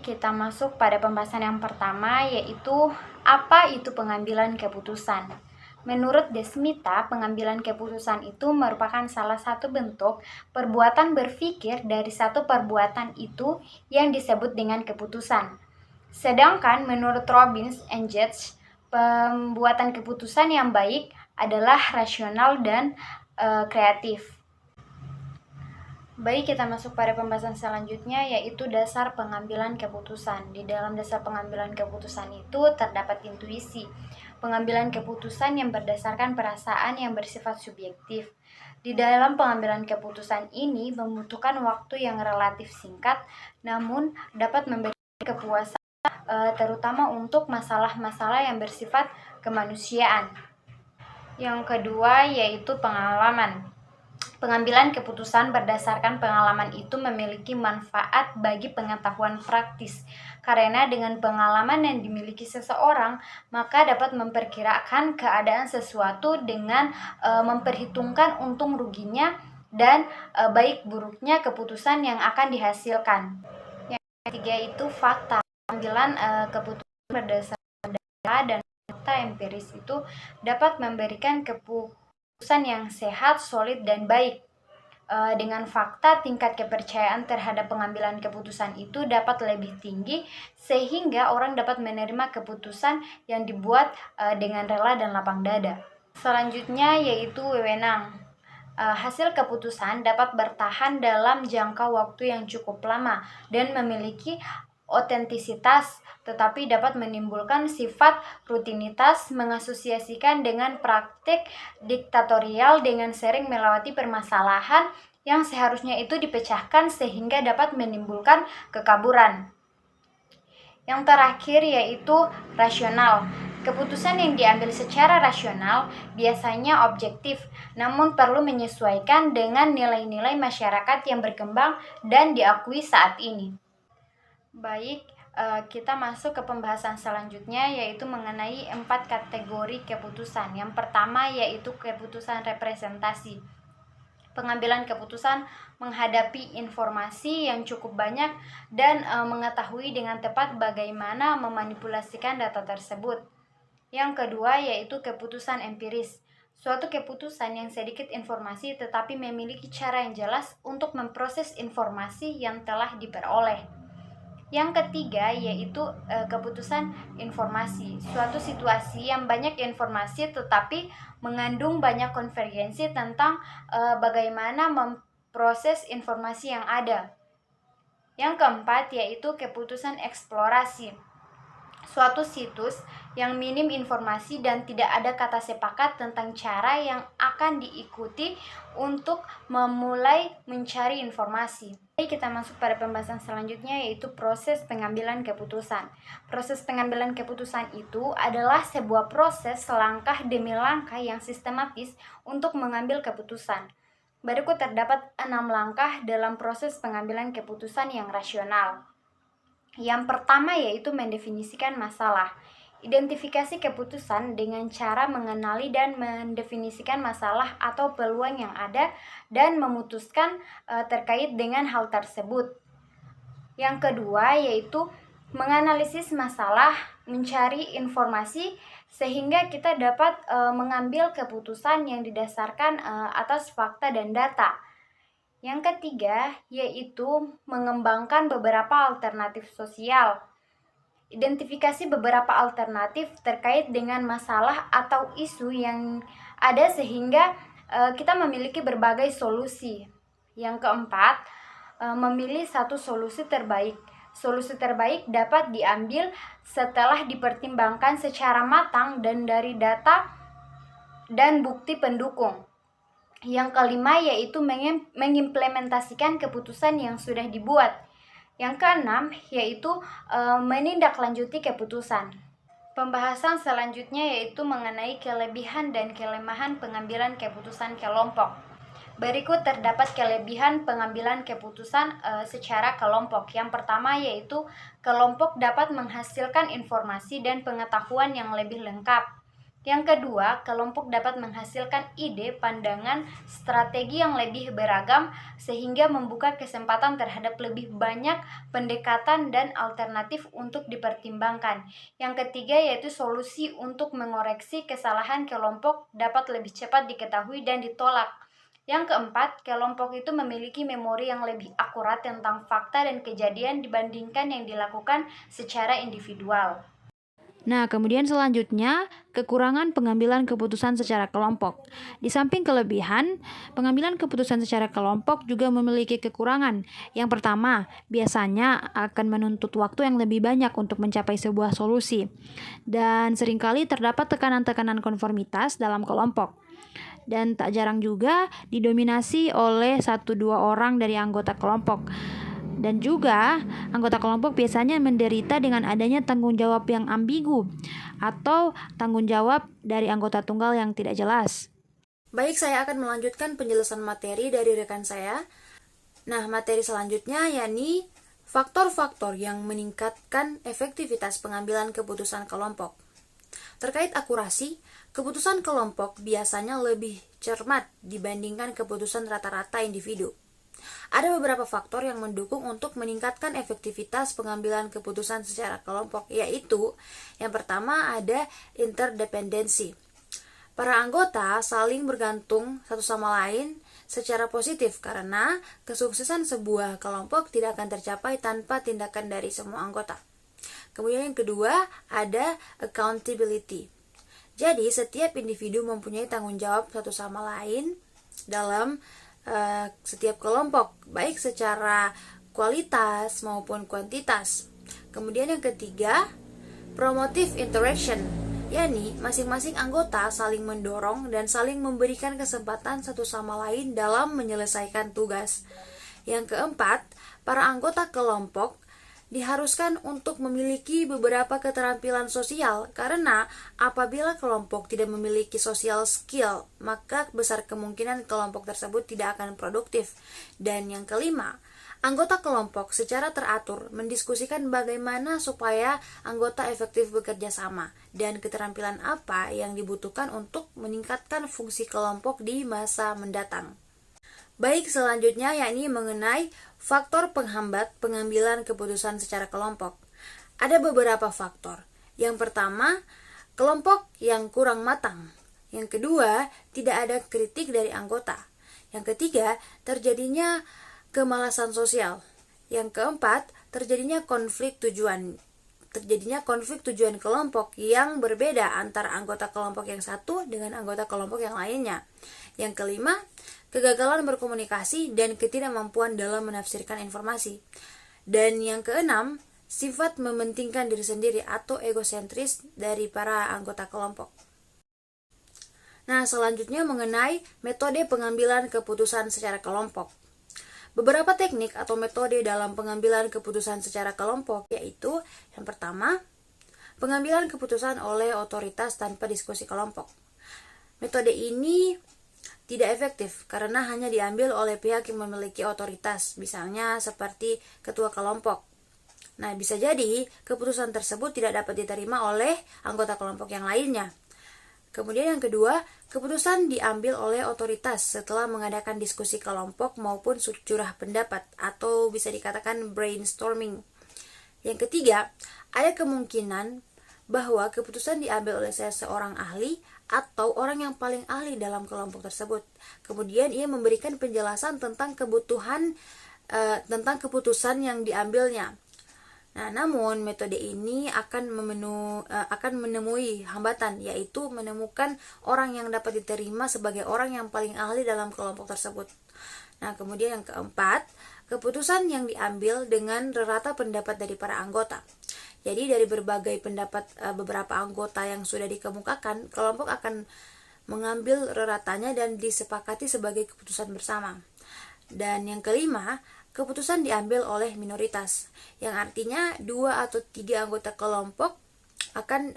kita masuk pada pembahasan yang pertama, yaitu apa itu pengambilan keputusan. Menurut Desmita, pengambilan keputusan itu merupakan salah satu bentuk perbuatan berpikir dari satu perbuatan itu yang disebut dengan keputusan. Sedangkan menurut Robbins and Judge, pembuatan keputusan yang baik adalah rasional dan kreatif. Baik, kita masuk pada pembahasan selanjutnya, yaitu dasar pengambilan keputusan. Di dalam dasar pengambilan keputusan itu terdapat intuisi, pengambilan keputusan yang berdasarkan perasaan yang bersifat subjektif. Di dalam pengambilan keputusan ini membutuhkan waktu yang relatif singkat, namun dapat memberikan kepuasan terutama untuk masalah-masalah yang bersifat kemanusiaan. Yang kedua yaitu pengalaman. Pengambilan keputusan berdasarkan pengalaman itu memiliki manfaat bagi pengetahuan praktis, karena dengan pengalaman yang dimiliki seseorang, maka dapat memperkirakan keadaan sesuatu dengan memperhitungkan untung ruginya dan baik buruknya keputusan yang akan dihasilkan. Yang ketiga itu fakta. Pengambilan keputusan berdasarkan data dan fakta empiris itu dapat memberikan keputusan yang sehat, solid, dan baik. Dengan fakta, tingkat kepercayaan terhadap pengambilan keputusan itu dapat lebih tinggi, sehingga orang dapat menerima keputusan yang dibuat dengan rela dan lapang dada. Selanjutnya yaitu wewenang. Hasil keputusan dapat bertahan dalam jangka waktu yang cukup lama dan memiliki otentisitas, tetapi dapat menimbulkan sifat rutinitas, mengasosiasikan dengan praktik diktatorial dengan sering melewati permasalahan yang seharusnya itu dipecahkan sehingga dapat menimbulkan kekaburan. Yang terakhir yaitu rasional. Keputusan yang diambil secara rasional biasanya objektif, namun perlu menyesuaikan dengan nilai-nilai masyarakat yang berkembang dan diakui saat ini. Baik, kita masuk ke pembahasan selanjutnya, yaitu mengenai 4 kategori keputusan. Yang pertama yaitu keputusan representasi. Pengambilan keputusan menghadapi informasi yang cukup banyak dan mengetahui dengan tepat bagaimana memanipulasikan data tersebut. Yang kedua yaitu keputusan empiris. Suatu keputusan yang sedikit informasi tetapi memiliki cara yang jelas untuk memproses informasi yang telah diperoleh. Yang ketiga yaitu keputusan informasi. Suatu situasi yang banyak informasi tetapi mengandung banyak konvergensi tentang bagaimana memproses informasi yang ada. Yang keempat yaitu keputusan eksplorasi. Suatu situs yang minim informasi dan tidak ada kata sepakat tentang cara yang akan diikuti untuk memulai mencari informasi. Kita masuk pada pembahasan selanjutnya yaitu proses pengambilan keputusan. Proses pengambilan keputusan itu adalah sebuah proses langkah demi langkah yang sistematis untuk mengambil keputusan. Berikut terdapat 6 langkah dalam proses pengambilan keputusan yang rasional. Yang pertama yaitu mendefinisikan masalah. Identifikasi keputusan dengan cara mengenali dan mendefinisikan masalah atau peluang yang ada dan memutuskan terkait dengan hal tersebut. Yang kedua yaitu menganalisis masalah, mencari informasi sehingga kita dapat mengambil keputusan yang didasarkan atas fakta dan data. Yang ketiga yaitu mengembangkan beberapa alternatif sosial. Identifikasi beberapa alternatif terkait dengan masalah atau isu yang ada sehingga kita memiliki berbagai solusi. Yang keempat, memilih satu solusi terbaik. Solusi terbaik dapat diambil setelah dipertimbangkan secara matang dan dari data dan bukti pendukung. Yang kelima yaitu mengimplementasikan keputusan yang sudah dibuat. Yang keenam yaitu menindaklanjuti keputusan. Pembahasan selanjutnya yaitu mengenai kelebihan dan kelemahan pengambilan keputusan kelompok. Berikut terdapat kelebihan pengambilan keputusan secara kelompok. Yang pertama yaitu kelompok dapat menghasilkan informasi dan pengetahuan yang lebih lengkap. Yang kedua, kelompok dapat menghasilkan ide, pandangan, strategi yang lebih beragam sehingga membuka kesempatan terhadap lebih banyak pendekatan dan alternatif untuk dipertimbangkan. Yang ketiga yaitu solusi untuk mengoreksi kesalahan kelompok dapat lebih cepat diketahui dan ditolak. Yang keempat, kelompok itu memiliki memori yang lebih akurat tentang fakta dan kejadian dibandingkan yang dilakukan secara individual. Nah, kemudian selanjutnya, kekurangan pengambilan keputusan secara kelompok. Di samping kelebihan, pengambilan keputusan secara kelompok juga memiliki kekurangan. Yang pertama, biasanya akan menuntut waktu yang lebih banyak untuk mencapai sebuah solusi. Dan seringkali terdapat tekanan-tekanan konformitas dalam kelompok. Dan tak jarang juga didominasi oleh 1-2 orang dari anggota kelompok. Dan juga, anggota kelompok biasanya menderita dengan adanya tanggung jawab yang ambigu atau tanggung jawab dari anggota tunggal yang tidak jelas. Baik, saya akan melanjutkan penjelasan materi dari rekan saya. Nah, materi selanjutnya yakni faktor-faktor yang meningkatkan efektivitas pengambilan keputusan kelompok. Terkait akurasi, keputusan kelompok biasanya lebih cermat dibandingkan keputusan rata-rata individu. Ada beberapa faktor yang mendukung untuk meningkatkan efektivitas pengambilan keputusan secara kelompok, yaitu yang pertama ada interdependensi. Para anggota saling bergantung satu sama lain secara positif karena kesuksesan sebuah kelompok tidak akan tercapai tanpa tindakan dari semua anggota. Kemudian yang kedua ada accountability. Jadi setiap individu mempunyai tanggung jawab satu sama lain dalam setiap kelompok, baik secara kualitas maupun kuantitas. Kemudian yang ketiga, promotive interaction, yakni masing-masing anggota saling mendorong dan saling memberikan kesempatan satu sama lain dalam menyelesaikan tugas. Yang keempat, para anggota kelompok diharuskan untuk memiliki beberapa keterampilan sosial karena apabila kelompok tidak memiliki social skill, maka besar kemungkinan kelompok tersebut tidak akan produktif. Dan yang kelima, anggota kelompok secara teratur mendiskusikan bagaimana supaya anggota efektif bekerja sama dan keterampilan apa yang dibutuhkan untuk meningkatkan fungsi kelompok di masa mendatang. Baik, selanjutnya yakni mengenai faktor penghambat pengambilan keputusan secara kelompok. Ada beberapa faktor. Yang pertama, kelompok yang kurang matang. Yang kedua, tidak ada kritik dari anggota. Yang ketiga, terjadinya kemalasan sosial. Yang keempat, terjadinya konflik tujuan. Terjadinya konflik tujuan kelompok yang berbeda antara anggota kelompok yang satu dengan anggota kelompok yang lainnya. Yang kelima, kegagalan berkomunikasi dan ketidakmampuan dalam menafsirkan informasi. Dan yang keenam, sifat mementingkan diri sendiri atau egosentris dari para anggota kelompok. Nah, selanjutnya mengenai metode pengambilan keputusan secara kelompok. Beberapa teknik atau metode dalam pengambilan keputusan secara kelompok yaitu yang pertama, pengambilan keputusan oleh otoritas tanpa diskusi kelompok. Metode ini tidak efektif karena hanya diambil oleh pihak yang memiliki otoritas, misalnya seperti ketua kelompok. Nah, bisa jadi keputusan tersebut tidak dapat diterima oleh anggota kelompok yang lainnya. Kemudian yang kedua, keputusan diambil oleh otoritas setelah mengadakan diskusi kelompok maupun curah pendapat atau bisa dikatakan brainstorming. Yang ketiga, ada kemungkinan bahwa keputusan diambil oleh seseorang ahli atau orang yang paling ahli dalam kelompok tersebut. Kemudian ia memberikan penjelasan tentang tentang keputusan yang diambilnya. Nah, namun metode ini akan menemui hambatan, yaitu menemukan orang yang dapat diterima sebagai orang yang paling ahli dalam kelompok tersebut. Nah, kemudian yang keempat, keputusan yang diambil dengan rata pendapat dari para anggota. Jadi dari berbagai pendapat beberapa anggota yang sudah dikemukakan, kelompok akan mengambil reratanya dan disepakati sebagai keputusan bersama. Dan yang kelima, keputusan diambil oleh minoritas, yang artinya 2 atau 3 anggota kelompok akan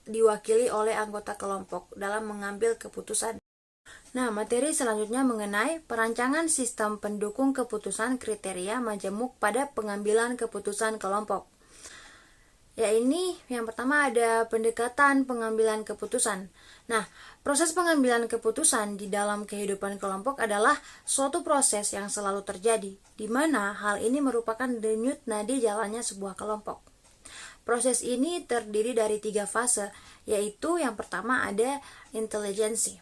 diwakili oleh anggota kelompok dalam mengambil keputusan. Nah, materi selanjutnya mengenai perancangan sistem pendukung keputusan kriteria majemuk pada pengambilan keputusan kelompok. Ya, ini yang pertama ada pendekatan pengambilan keputusan. Nah, proses pengambilan keputusan di dalam kehidupan kelompok adalah suatu proses yang selalu terjadi, di mana hal ini merupakan denyut nadi jalannya sebuah kelompok. Proses ini terdiri dari 3 fase, yaitu yang pertama ada intelijensi.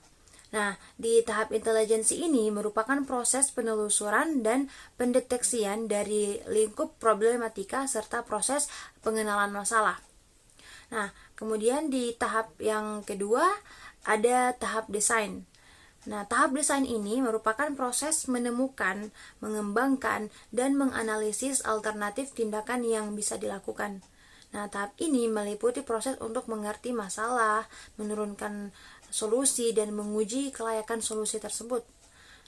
Nah, di tahap intelijensi ini merupakan proses penelusuran dan pendeteksian dari lingkup problematika serta proses pengenalan masalah. Nah, kemudian di tahap yang kedua ada tahap desain. Nah, tahap desain ini merupakan proses menemukan, mengembangkan, dan menganalisis alternatif tindakan yang bisa dilakukan. Nah, tahap ini meliputi proses untuk mengerti masalah, menurunkan solusi, dan menguji kelayakan solusi tersebut.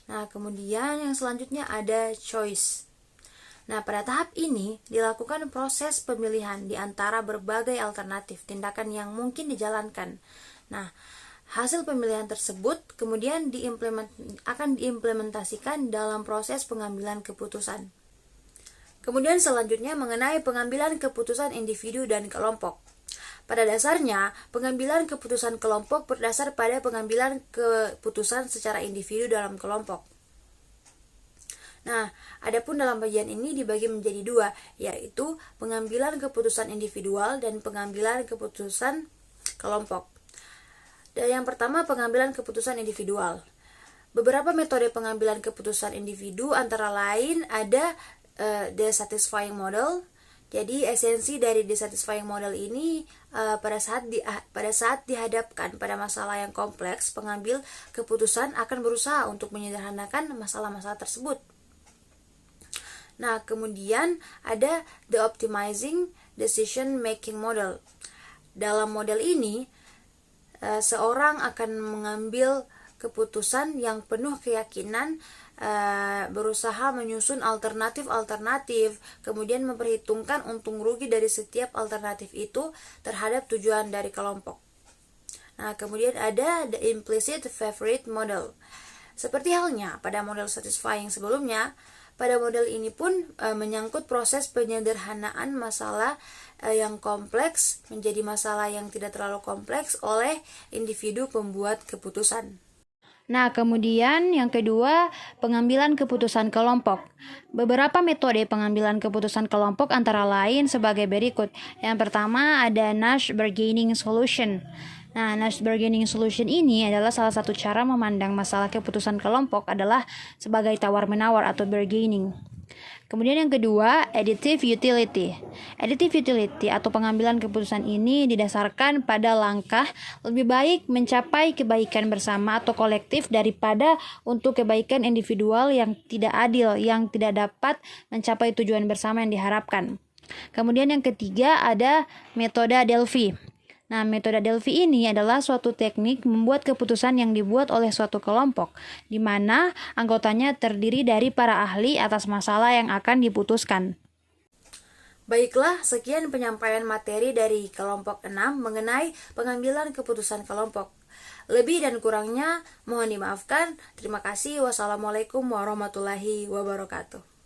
Nah, kemudian yang selanjutnya ada choice. Nah, pada tahap ini dilakukan proses pemilihan di antara berbagai alternatif tindakan yang mungkin dijalankan. Nah, hasil pemilihan tersebut kemudian akan diimplementasikan dalam proses pengambilan keputusan. Kemudian selanjutnya mengenai pengambilan keputusan individu dan kelompok. Pada dasarnya, pengambilan keputusan kelompok berdasar pada pengambilan keputusan secara individu dalam kelompok. Nah, adapun dalam bagian ini dibagi menjadi 2, yaitu pengambilan keputusan individual dan pengambilan keputusan kelompok. Dan yang pertama, pengambilan keputusan individual. Beberapa metode pengambilan keputusan individu antara lain ada the satisfying model. Jadi esensi dari the satisfying model ini pada saat dihadapkan pada masalah yang kompleks, pengambil keputusan akan berusaha untuk menyederhanakan masalah-masalah tersebut. Nah, kemudian ada the optimizing decision making model. Dalam model ini, seorang akan mengambil keputusan yang penuh keyakinan, berusaha menyusun alternatif-alternatif, kemudian memperhitungkan untung rugi dari setiap alternatif itu terhadap tujuan dari kelompok. Nah, kemudian ada the implicit favorite model. Seperti halnya pada model satisfying sebelumnya, pada model ini pun menyangkut proses penyederhanaan masalah yang kompleks menjadi masalah yang tidak terlalu kompleks oleh individu pembuat keputusan. Nah, kemudian yang kedua, pengambilan keputusan kelompok. Beberapa metode pengambilan keputusan kelompok antara lain sebagai berikut. Yang pertama ada Nash Bargaining Solution. Nah, Nash Bargaining Solution ini adalah salah satu cara memandang masalah keputusan kelompok adalah sebagai tawar-menawar atau bargaining. Kemudian yang kedua, additive utility. Additive utility atau pengambilan keputusan ini didasarkan pada langkah lebih baik mencapai kebaikan bersama atau kolektif daripada untuk kebaikan individual yang tidak adil, yang tidak dapat mencapai tujuan bersama yang diharapkan. Kemudian yang ketiga ada metode Delphi. Nah, metode Delphi ini adalah suatu teknik membuat keputusan yang dibuat oleh suatu kelompok, di mana anggotanya terdiri dari para ahli atas masalah yang akan diputuskan. Baiklah, sekian penyampaian materi dari kelompok 6 mengenai pengambilan keputusan kelompok. Lebih dan kurangnya mohon dimaafkan. Terima kasih. Wassalamualaikum warahmatullahi wabarakatuh.